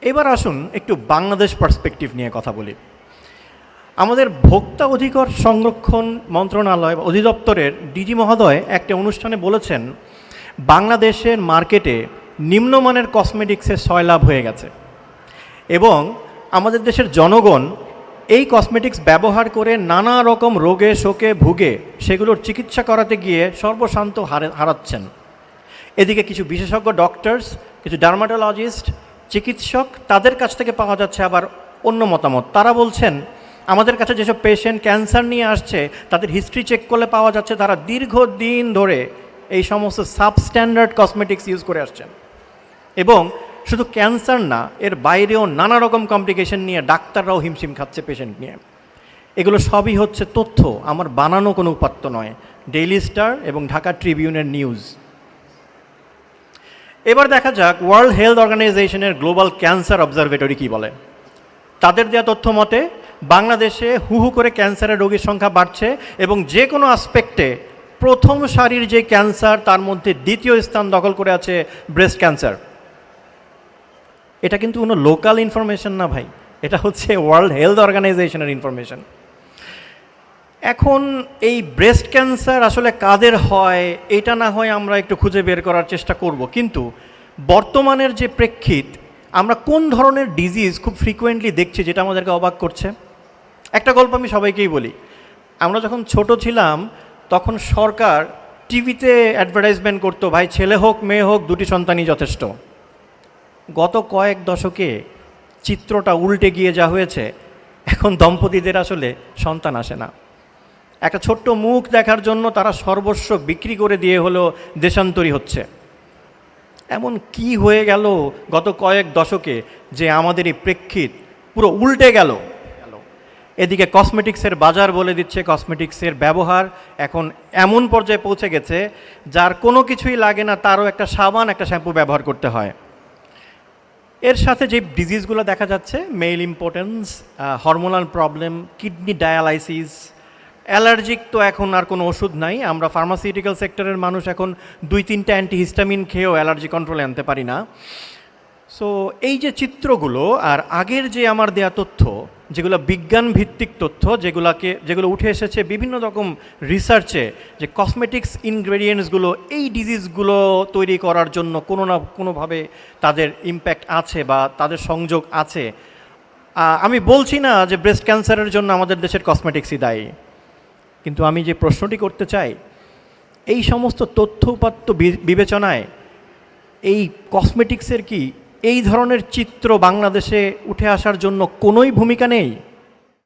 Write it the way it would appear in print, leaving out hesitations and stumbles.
এবার আসুন একটু বাংলাদেশ পার্সপেক্টিভ নিয়ে কথা বলি। আমাদের ভোক্তা অধিকার সংরক্ষণ মন্ত্রণালয় অধিদপ্তরের ডিজি মহোদয় একটা অনুষ্ঠানে বলেছেন, বাংলাদেশের মার্কেটে নিম্নমানের কসমেটিক্সের সয়লাভ হয়ে গেছে এবং আমাদের দেশের জনগণ এই কসমেটিক্স ব্যবহার করে নানা রকম রোগে শোকে ভুগে সেগুলোর চিকিৎসা করাতে গিয়ে সর্বশান্ত হারাচ্ছেন। এদিকে কিছু বিশেষজ্ঞ ডক্টরস, কিছু ডার্মাটোলজিস্ট, চিকিৎসক, তাদের কাছ থেকে পাওয়া যাচ্ছে আবার অন্য মতামত। তারা বলছেন আমাদের কাছে যেসব পেশেন্ট ক্যান্সার নিয়ে আসছে তাদের হিস্ট্রি চেক করলে পাওয়া যাচ্ছে তারা দীর্ঘদিন ধরে এই সমস্ত সাবস্ট্যান্ডার্ড কসমেটিক্স ইউজ করে আসছেন এবং শুধু ক্যান্সার না, এর বাইরেও নানা রকম কমপ্লিকেশন নিয়ে ডাক্তাররাও হিমশিম খাচ্ছে পেশেন্ট নিয়ে। এগুলো সবই হচ্ছে তথ্য, আমার বানানো কোনো উপাত্ত নয়, ডেইলি স্টার এবং ঢাকা ট্রিবিউনের নিউজ। এবার দেখা যাক ওয়ার্ল্ড হেলথ অর্গানাইজেশনের গ্লোবাল ক্যান্সার অবজারভেটরি কী বলে। তাদের দেওয়া তথ্য মতে বাংলাদেশে হু হু করে ক্যান্সারের রোগীর সংখ্যা বাড়ছে এবং যে কোনো আসপেক্টে প্রথম সারির যে ক্যান্সার তার মধ্যে দ্বিতীয় স্থান দখল করে আছে ব্রেস্ট ক্যান্সার। এটা কিন্তু কোনো লোকাল ইনফরমেশন না ভাই, এটা হচ্ছে ওয়ার্ল্ড হেলথ অর্গানাইজেশনের ইনফরমেশন। এখন এই ব্রেস্ট ক্যান্সার আসলে কাদের হয় এটা না হয় আমরা একটু খুঁজে বের করার চেষ্টা করব, কিন্তু বর্তমানের যে প্রেক্ষিত আমরা কোন ধরনের ডিজিজ খুব ফ্রিকোয়েন্টলি দেখছি যেটা আমাদেরকে অবাক করছে। একটা গল্প আমি সবাইকেই বলি। আমরা যখন ছোট ছিলাম তখন সরকার টিভিতে অ্যাডভার্টাইজমেন্ট করতো, ভাই ছেলে হোক মেয়ে হোক দুটি সন্তানই যথেষ্ট। গত কয়েক দশকে চিত্রটা উল্টে গিয়ে যা হয়েছে, এখন দম্পতিদের আসলে সন্তান আসে না। একটা ছোট্ট মুখ দেখার জন্য তারা সর্বস্ব বিক্রি করে দিয়ে হলো দেশান্তরী হচ্ছে। এমন কি হয়ে গেল গত কয়েক দশকে যে আমাদের এই প্রেক্ষিত পুরো উল্টে গেল। এদিকে কসমেটিক্সের বাজার বলে দিচ্ছে, কসমেটিক্সের ব্যবহার এখন এমন পর্যায়ে পৌঁছে গেছে যার কোনো কিছুই লাগে না তারও একটা সাবান একটা শ্যাম্পু ব্যবহার করতে হয়। এর সাথে যে ডিজিজগুলো দেখা যাচ্ছে, male impotence, hormonal problem, kidney dialysis, allergic তো এখন আর কোনো ওষুধ নাই। আমরা ফার্মাসিউটিক্যাল সেক্টরের মানুষ এখন 2-3টা অ্যান্টিহিস্টামিন খেয়েও অ্যালার্জি কন্ট্রোলে আনতে পারি না। সো এই যে চিত্রগুলো আর আগের যে আমার দেয়া তথ্য, যেগুলো বিজ্ঞান ভিত্তিক তথ্য, যেগুলো উঠে এসেছে বিভিন্ন রকম রিসার্চে, যে কসমেটিক্স ইনগ্রেডিয়েন্টসগুলো এই ডিজিজগুলো তৈরি করার জন্য কোনো না কোনোভাবে তাদের ইম্প্যাক্ট আছে বা তাদের সংযোগ আছে। আমি বলছি না যে ব্রেস্ট ক্যান্সারের জন্য আমাদের দেশের কসমেটিক্সই দায়ী, কিন্তু আমি যে প্রশ্নটি করতে চাই, এই সমস্ত তথ্য উপাত্ত বিবেচনায় এই কসমেটিক্সের কি এই ধরনের চিত্র বাংলাদেশে উঠে আসার জন্য কোনোই ভূমিকা নেই?